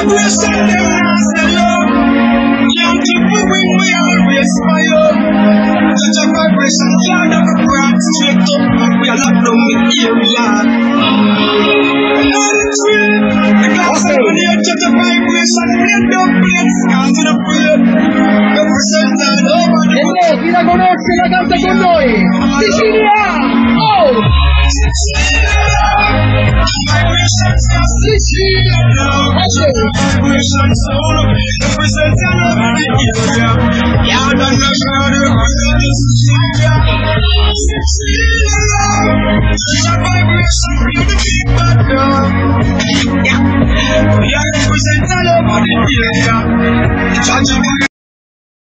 vibration, them not sell up. Young people when we always fire. Such a vibration, yard of a brand straight up. We are locked down in area. Not a trip. The glass of the edge of the vibration, blend up, blend scars to the brain. Represent all over the world. Chi la conosce la canta con noi. Sicilia! Oh! Sicilia! Vibration soul. Represent all over